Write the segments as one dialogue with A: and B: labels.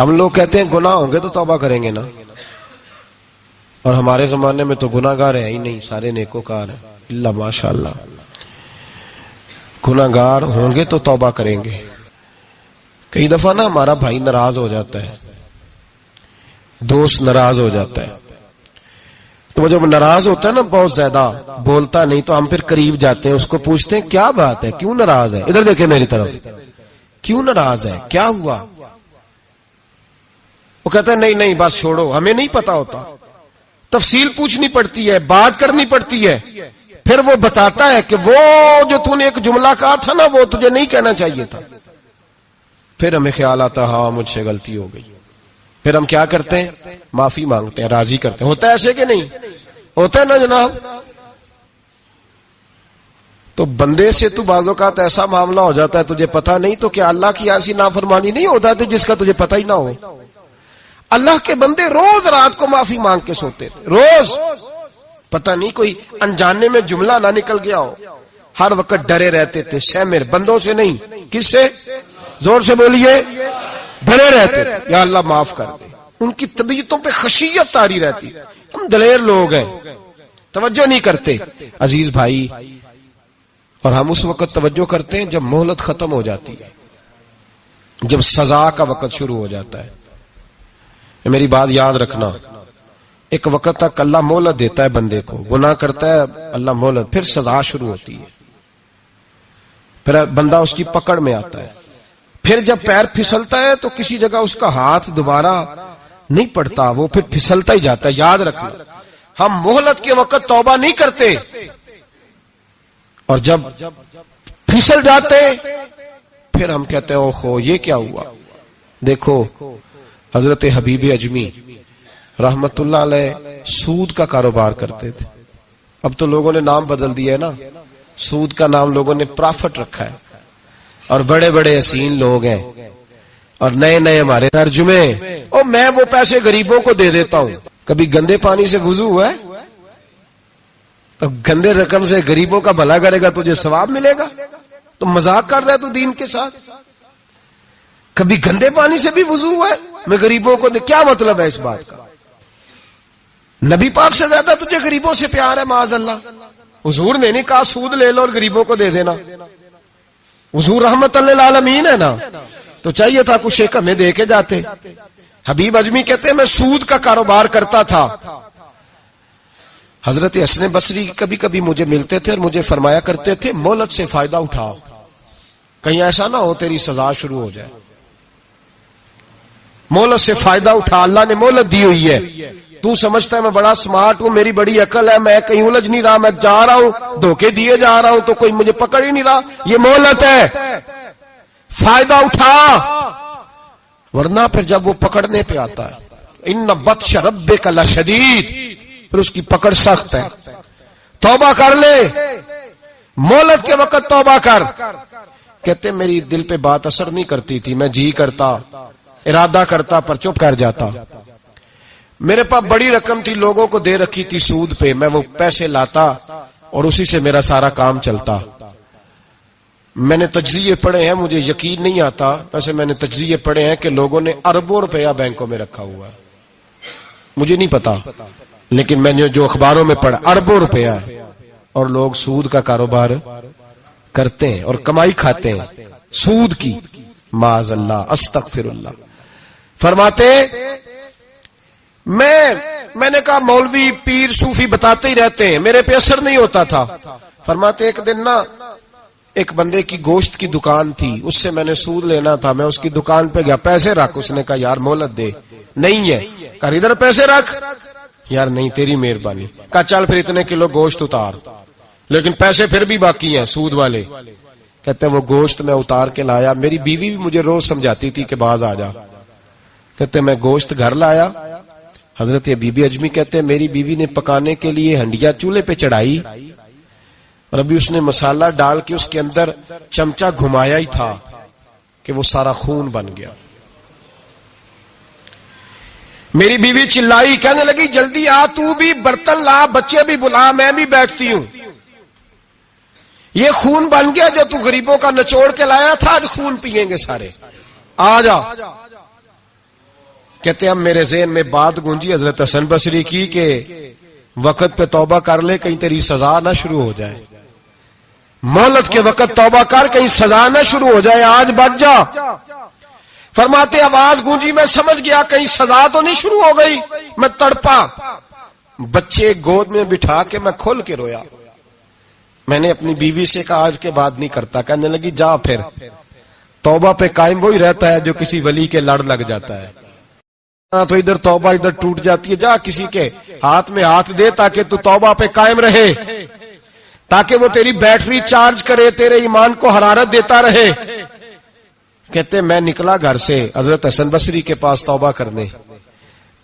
A: ہم لوگ کہتے ہیں گناہ ہوں گے تو توبہ کریں گے نا، اور ہمارے زمانے میں تو گناہ گار ہے ہی نہیں، سارے نیکوکار ہیں اللہ ماشاءاللہ. گناہ گار ہوں گے تو توبہ کریں گے. کئی دفعہ نا ہمارا بھائی ناراض ہو جاتا ہے، دوست ناراض ہو جاتا ہے، تو وہ جب ناراض ہوتا ہے نا بہت زیادہ بولتا نہیں، تو ہم پھر قریب جاتے ہیں، اس کو پوچھتے ہیں کیا بات ہے، کیوں ناراض ہے، ادھر دیکھیں میری طرف، کیوں ناراض ہے، کیا ہوا؟ وہ کہتا ہے نہیں بس چھوڑو. ہمیں نہیں پتا ہوتا، تفصیل پوچھنی پڑتی ہے، بات کرنی پڑتی ہے، پھر وہ بتاتا ہے کہ وہ جو تو نے ایک جملہ کہا تھا نا وہ تجھے نہیں کہنا چاہیے تھا. پھر ہمیں خیال آتا ہاں مجھ سے غلطی ہو گئی. پھر ہم کیا کرتے ہیں؟ معافی مانگتے ہیں، راضی کرتے ہیں. ہوتا ہے ایسے کہ نہیں ہوتا ہے نا جناب؟ تو بندے سے تو بعض اوقات ایسا معاملہ ہو جاتا ہے تجھے پتا نہیں، تو کیا اللہ کی ایسی نافرمانی نہیں ہوتا تھی جس کا تجھے پتا ہی نہ ہو؟ اللہ کے بندے روز رات کو معافی مانگ کے سوتے تھے، روز. پتہ نہیں کوئی انجانے میں جملہ نہ نکل گیا ہو، ہر وقت ڈرے رہتے تھے. شیمر بندوں سے نہیں، کس سے؟ زور سے بولیے. ڈرے رہتے تھے یا اللہ معاف کر دے. ان کی طبیعتوں پہ خشیت طاری رہتی. ہم دلیر لوگ ہیں، توجہ نہیں کرتے عزیز بھائی. اور ہم اس وقت توجہ کرتے ہیں جب مہلت ختم ہو جاتی ہے، جب سزا کا وقت شروع ہو جاتا ہے. میری بات یاد رکھنا، ایک وقت تک اللہ مہلت دیتا ہے بندے کو، گناہ کرتا ہے اللہ مہلت، پھر سزا شروع ہوتی ہے، پھر بندہ اس کی پکڑ میں آتا ہے. پھر جب پیر پھسلتا ہے تو کسی جگہ اس کا ہاتھ دوبارہ نہیں پڑتا، وہ پھر پھسلتا ہی جاتا ہے. یاد رکھنا، ہم مہلت کے وقت توبہ نہیں کرتے، اور جب پھسل جاتے پھر ہم کہتے ہیں اوہو یہ کیا ہوا. دیکھو حضرت حبیب اجمی رحمت اللہ علیہ سود کا کاروبار کرتے تھے. اب تو لوگوں نے نام بدل دیا ہے نا، سود کا نام لوگوں نے پرافٹ رکھا ہے، اور بڑے بڑے حسین لوگ ہیں، اور نئے ہمارے ترجمے، اور میں وہ پیسے غریبوں کو دے دیتا ہوں. کبھی گندے پانی سے وضو ہوا ہے؟ تو گندے رقم سے غریبوں کا بھلا کرے گا تجھے ثواب ملے گا؟ تو مذاق کر رہا ہے تو دین کے ساتھ. کبھی گندے پانی سے بھی وضو ہوا ہے؟ میں غریبوں کو کیا مطلب ہے اس بات کا؟ نبی پاک سے زیادہ تجھے غریبوں سے پیار ہے معاذ اللہ. حضور نے نہیں کہا سود لے لو اور غریبوں کو دے دینا. حضور رحمت للعالمین ہے نا، تو چاہیے تھا کچھ ایک ہمیں دے کے جاتے. حبیب اجمی کہتے ہیں میں سود کا کاروبار کرتا تھا. حضرت حسن بصری کبھی کبھی مجھے ملتے تھے اور مجھے فرمایا کرتے تھے مہلت سے فائدہ اٹھاؤ، کہیں ایسا نہ ہو تیری سزا شروع ہو جائے. مہلت سے فائدہ اٹھا، اللہ نے مہلت دی ہوئی ہے. تو سمجھتا ہے میں بڑا سمارٹ ہوں، میری بڑی عقل ہے، میں کہیں الجھ نہیں رہا، میں جا رہا ہوں دھوکے دیے جا رہا ہوں تو کوئی مجھے پکڑ ہی نہیں رہا. یہ مہلت ہے، فائدہ اٹھا، ورنہ پھر جب وہ پکڑنے پہ آتا ہے ان بطش ربک لشدید، پھر اس کی پکڑ سخت ہے. توبہ کر لے، مہلت کے وقت توبہ کر. کہتے میری دل پہ بات اثر نہیں کرتی تھی، میں جی کرتا ارادہ کرتا پر چپ کر جاتا. میرے پاس بڑی رقم تھی، لوگوں کو دے رکھی تھی سود پہ، میں وہ پیسے لاتا اور اسی سے میرا سارا کام چلتا. میں نے تجزیے پڑھے ہیں، مجھے یقین نہیں آتا، ویسے میں نے تجزیے پڑھے ہیں کہ لوگوں نے اربوں روپیہ بینکوں میں رکھا ہوا ہے. مجھے نہیں پتا، لیکن میں نے جو اخباروں میں پڑھا اربوں روپیہ ہے، اور لوگ سود کا کاروبار کرتے ہیں اور کمائی کھاتے ہیں سود کی. معاذ اللہ، استغفر اللہ. فرماتے میں نے کہا مولوی پیر صوفی بتاتے ہی رہتے ہیں، میرے پہ اثر نہیں ہوتا تھا. فرماتے ایک دن نا ایک بندے کی گوشت کی دکان تھی، اس سے میں نے سود لینا تھا، میں اس کی دکان پہ گیا، پیسے رکھ. اس نے کہا یار مہلت دے. نہیں ہے. کہا ادھر پیسے رکھ. یار نہیں تیری مہربانی. کہا چل پھر اتنے کلو گوشت اتار، لیکن پیسے پھر بھی باقی ہیں سود والے. کہتے ہیں وہ گوشت میں اتار کے لایا. میری بیوی بھی مجھے روز سمجھاتی تھی کہ باز آ جا. کہتے میں گوشت گھر لایا. حضرت بی بی اجمی کہتے ہیں میری بیوی نے پکانے کے لیے ہنڈیا چولہے پہ چڑھائی، اور ابھی اس نے مسالہ ڈال کے اس کے اندر چمچہ گھمایا ہی تھا کہ وہ سارا خون بن گیا. میری بیوی چلائی، کہنے لگی جلدی آ، تو بھی برتن لا، بچے بھی بلا، میں بھی بیٹھتی ہوں. یہ خون بن گیا جو تو غریبوں کا نچوڑ کے لایا تھا، آج خون پیئیں گے سارے، آ جا. کہتے ہیں اب میرے ذہن میں بات گونجی حضرت حسن بصری کی کہ وقت پہ توبہ کر لے کہیں تیری سزا نہ شروع ہو جائے، مہلت کے وقت توبہ کر کہیں سزا نہ شروع ہو جائے، آج بچ جا۔ فرماتے آواز گونجی، میں سمجھ گیا کہیں سزا تو نہیں شروع ہو گئی، میں تڑپا، بچے گود میں بٹھا کے میں کھول کے رویا۔ میں نے اپنی بیوی سے کہا آج کے بعد نہیں کرتا، کہنے لگی جا پھر، توبہ پہ قائم وہی رہتا ہے جو کسی ولی کے لڑ لگ جاتا ہے، تو ادھر توبہ ادھر ٹوٹ جاتی ہے، جا کسی کے ہاتھ میں ہاتھ دے تاکہ تو توبہ پہ قائم رہے، تاکہ وہ تیری بیٹری چارج کرے، تیرے ایمان کو حرارت دیتا رہے۔ کہتے میں نکلا گھر سے حضرت حسن بصری کے پاس توبہ کرنے،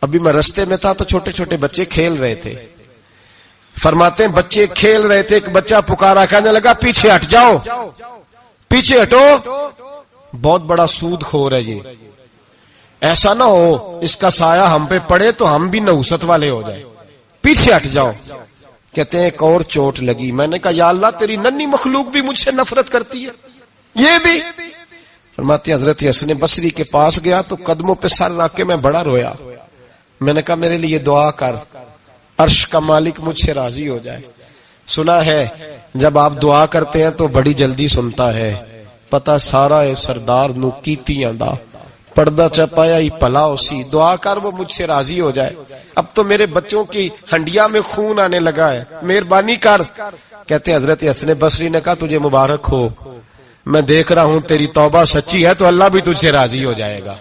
A: ابھی میں رستے میں تھا تو چھوٹے چھوٹے بچے کھیل رہے تھے۔ فرماتے ہیں بچے کھیل رہے تھے، ایک بچہ پکارا، کہنے لگا پیچھے ہٹ جاؤ، پیچھے ہٹو، بہت بڑا سود خور ہے یہ، ایسا نہ ہو اس کا سایہ ہم پہ پڑے تو ہم بھی نحوست والے ہو جائیں، پیچھے ہٹ جاؤ۔ کہتے ہیں ایک اور چوٹ لگی، میں نے کہا یا اللہ تیری ننھی مخلوق بھی مجھ سے نفرت کرتی ہے، یہ بھی۔ فرماتے حضرت حسن بصری کے پاس گیا تو قدموں پہ سر رکھ کے میں بڑا رویا، میں نے کہا میرے لیے دعا کر، عرش کا مالک مجھ سے راضی ہو جائے۔ سنا ہے جب آپ دعا کرتے ہیں تو بڑی جلدی سنتا ہے، پتہ سارا ہے سردار نو کیتیاں دا پردہ چپایا ہی پلا اسی، دعا کر وہ مجھ سے راضی ہو جائے، اب تو میرے بچوں کی ہنڈیا میں خون آنے لگا ہے، مہربانی کر۔ کہتے ہیں حضرت حسن بصری نے کہا تجھے مبارک ہو، میں دیکھ رہا ہوں تیری توبہ سچی ہے تو اللہ بھی تجھ سے راضی ہو جائے گا،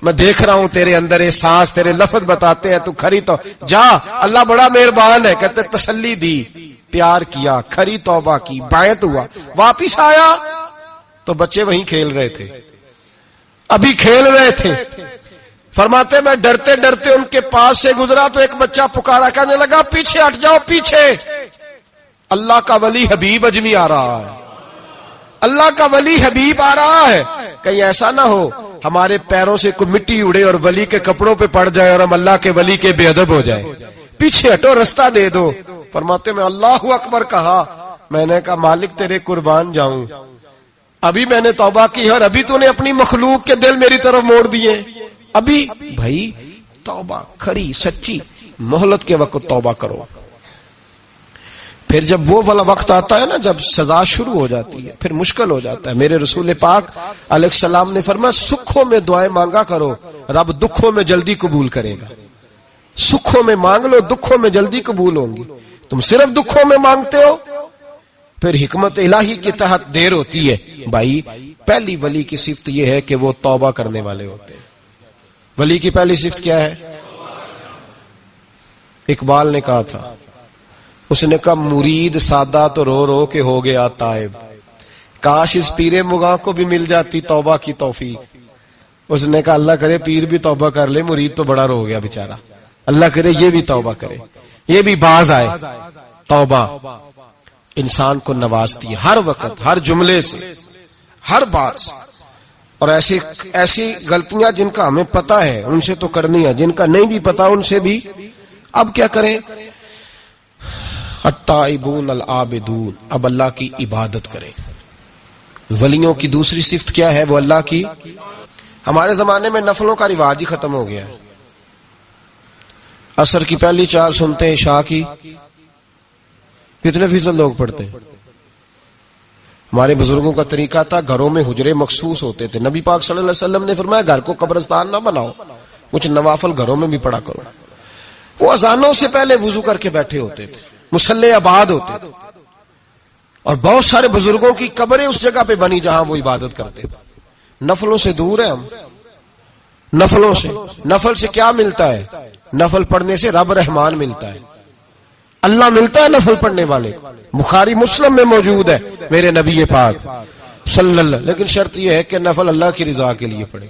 A: میں دیکھ رہا ہوں تیرے اندر احساس، تیرے لفظ بتاتے ہیں تو کھری تو جا، اللہ بڑا مہربان ہے۔ کہتے تسلی دی، پیار کیا، کھری توبہ کی، بیعت ہوا، واپس آیا تو بچے وہیں کھیل رہے تھے، ابھی کھیل رہے تھے۔ فرماتے میں ڈرتے ڈرتے ان کے پاس سے گزرا تو ایک بچہ پکارا، کہنے لگا پیچھے ہٹ جاؤ، پیچھے، اللہ کا ولی حبیب اجمی آ رہا ہے، اللہ کا ولی حبیب آ رہا ہے، کہیں ایسا نہ ہو ہمارے پیروں سے کوئی مٹی اڑے اور ولی کے کپڑوں پہ پڑ جائے اور ہم اللہ کے ولی کے بے ادب ہو جائیں، پیچھے ہٹو، رستہ دے دو۔ فرماتے میں اللہ اکبر کہا، میں نے کہا مالک تیرے قربان جاؤں، ابھی میں نے توبہ کی اور ابھی تو نے اپنی مخلوق کے دل میری طرف موڑ دیے، ابھی بھائی توبہ کھری سچی، مہلت کے وقت توبہ کرو، پھر جب وہ والا وقت آتا ہے نا جب سزا شروع ہو جاتی ہے پھر مشکل ہو جاتا ہے۔ میرے رسول پاک علیہ السلام نے فرمایا سکھوں میں دعائیں مانگا کرو، رب دکھوں میں جلدی قبول کرے گا، سکھوں میں مانگ لو، دکھوں میں جلدی قبول ہوں گی، تم صرف دکھوں میں مانگتے ہو پھر حکمت الہی کے تحت دیر ہوتی ہے۔ بھائی پہلی ولی کی صفت یہ ہے کہ وہ توبہ کرنے والے ہوتے ہیں۔ ولی کی پہلی صفت کیا ہے؟ اقبال نے کہا تھا، اس نے کہا مرید سادہ تو رو رو کے ہو گیا تائب، کاش اس پیر مغاں کو بھی مل جاتی توبہ کی توفیق۔ اس نے کہا اللہ کرے پیر بھی توبہ کر لے، مرید تو بڑا رو گیا بیچارہ، اللہ کرے یہ بھی توبہ کرے، یہ بھی باز آئے۔ توبہ انسان کو نوازتی ہے ہر وقت، ہر جملے سے، ہر بات سے، اور ایسی غلطیاں جن کا ہمیں پتہ ہے ان سے تو کرنی ہے، جن کا نہیں بھی پتا ان سے بھی۔ اب کیا کریں؟ التائبون العابدون، اب اللہ کی عبادت کریں۔ ولیوں کی دوسری صفت کیا ہے؟ وہ اللہ کی، ہمارے زمانے میں نفلوں کا رواج ہی ختم ہو گیا ہے، عصر کی پہلی 4 سنتے ہیں، عشاء کی کتنے فیصد لوگ پڑھتے ہیں؟ ہمارے بزرگوں کا طریقہ تھا گھروں میں حجرے مخصوص ہوتے تھے، نبی پاک صلی اللہ علیہ وسلم نے فرمایا گھر کو قبرستان نہ بناؤ، کچھ نوافل گھروں میں بھی پڑھا کرو۔ وہ اذانوں سے پہلے وضو کر کے بیٹھے ہوتے تھے، مصلی آباد ہوتے تھے، اور بہت سارے بزرگوں کی قبریں اس جگہ پہ بنی جہاں وہ عبادت کرتے تھے۔ نفلوں سے دور ہیں ہم، نفلوں سے۔ نفل سے کیا ملتا ہے؟ نفل پڑھنے سے رب رحمان ملتا ہے، اللہ ملتا ہے نفل پڑھنے والے کو، بخاری مسلم میں موجود ہے میرے نبی پاک صلی اللہ، لیکن شرط یہ ہے کہ نفل اللہ کی رضا کے لیے پڑھے۔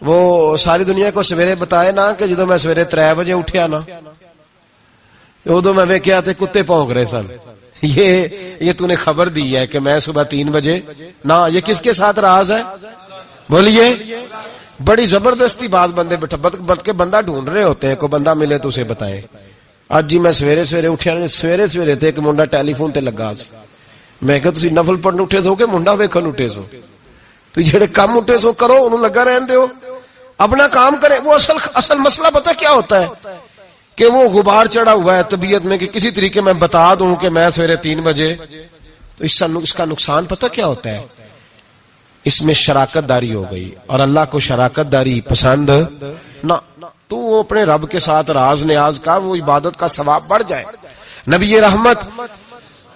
A: وہ ساری دنیا کو سویرے بتائے نا کہ جدو میں سویرے 3 بجے اٹھیا نا ادو میں ویکھیا تے کتے بھونک رہے سن، یہ تو نے خبر دی ہے کہ میں صبح 3 بجے نہ، یہ کس کے ساتھ راز ہے؟ بولیے، بڑی زبردستی بات بندے بٹ کے بندہ ڈھونڈ رہے ہوتے ہیں، کوئی بندہ ملے تو اسے بتائیں۔ آج جی میں سویرے سویرے اٹھیا، سویرے تے ایک منڈا ٹیلی فون تے لگا سی، میں کہا تسی نفل پڑھن اٹھے سو کہ منڈا ویکھن اٹھے سو؟ تو جڑے کم اٹھے سو کرو، انہوں لگا رہن دیو۔ اپنا کام کریں. وہ اصل مسئلہ پتہ کیا ہوتا ہے کہ وہ غبار چڑھا ہوا ہے طبیعت میں کہ کسی طریقے میں بتا دوں کہ میں سویرے 3 بجے, تو اس کا نقصان پتہ کیا ہوتا ہے, اس میں شراکت داری ہو گئی, اور اللہ کو شراکت داری پسند نہ. تو وہ اپنے رب کے ساتھ راز نیاز کا وہ عبادت کا ثواب بڑھ جائے. نبی رحمت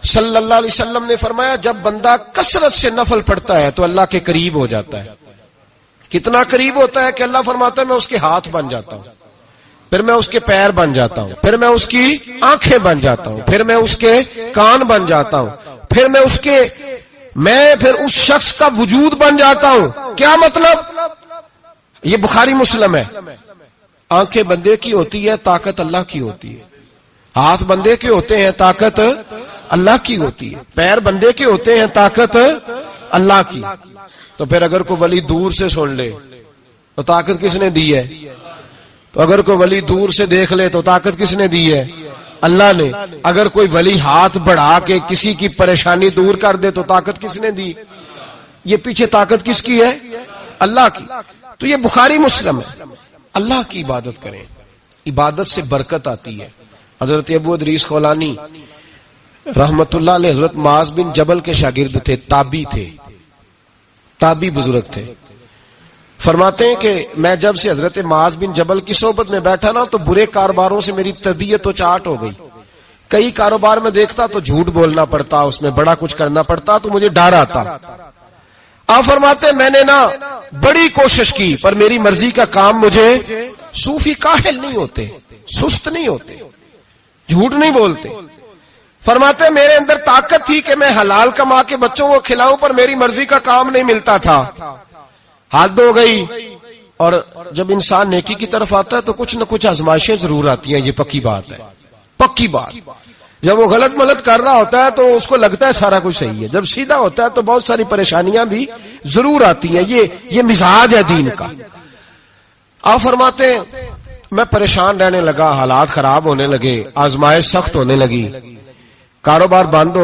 A: صلی اللہ علیہ وسلم نے فرمایا جب بندہ کثرت سے نفل پڑھتا ہے تو اللہ کے قریب ہو جاتا ہے. کتنا قریب ہوتا ہے کہ اللہ فرماتا ہے میں اس کے ہاتھ بن جاتا ہوں, پھر میں اس کے پیر بن جاتا ہوں, پھر میں اس کی آنکھیں بن جاتا ہوں, پھر میں اس کے کان بن جاتا ہوں, پھر پھر اس شخص کا وجود بن جاتا ہوں. کیا مطلب؟ یہ بخاری مسلم ہے. آنکھیں بندے کی ہوتی ہے, طاقت اللہ کی ہوتی ہے. ہاتھ بندے کے ہوتے ہیں, طاقت اللہ کی ہوتی ہے. پیر بندے کے ہوتے ہیں, طاقت اللہ کی. تو پھر اگر کوئی ولی دور سے سن لے تو طاقت کس نے دی ہے؟ تو اگر کوئی ولی دور سے دیکھ لے تو طاقت کس نے دی ہے؟ اللہ نے. اگر کوئی ولی ہاتھ بڑھا کے کسی کی پریشانی دور کر دے تو طاقت کس نے دی؟ یہ پیچھے طاقت کس کی ہے؟ اللہ کی. تو یہ بخاری مسلم ہے. اللہ کی عبادت کریں, عبادت سے برکت آتی ہے. حضرت ابو ادریس خولانی رحمت اللہ علیہ حضرت معاذ بن جبل کے شاگرد تھے, تابی بزرگ تھے. فرماتے ہیں کہ میں جب سے حضرت معاذ بن جبل کی صحبت میں بیٹھا نا تو برے کاروباروں سے میری طبیعت تو چاٹ ہو گئی. کئی کاروبار میں دیکھتا تو جھوٹ بولنا پڑتا, اس میں بڑا کچھ کرنا پڑتا, تو مجھے ڈر آتا. آپ فرماتے میں نے نا بڑی کوشش کی پر میری مرضی کا کام مجھے. صوفی کاہل نہیں ہوتے, سست نہیں ہوتے, جھوٹ نہیں بولتے. فرماتے میرے اندر طاقت تھی کہ میں حلال کما کے بچوں کو کھلاؤں, پر میری مرضی کا کام نہیں ملتا تھا. حد ہو گئی. اور جب انسان نیکی کی طرف آتا ہے تو کچھ نہ کچھ آزمائشیں ضرور آتی ہیں, یہ پکی بات ہے, پکی بات. جب وہ غلط ملت کر رہا ہوتا ہے تو اس کو لگتا ہے سارا کچھ صحیح ہے, جب سیدھا ہوتا ہے تو بہت ساری پریشانیاں بھی ضرور آتی ہیں. یہ مزاج ہے دین کا. آپ فرماتے ہیں میں پریشان رہنے لگا, حالات خراب ہونے لگے, آزمائش سخت ہونے لگی, کاروبار بند ہو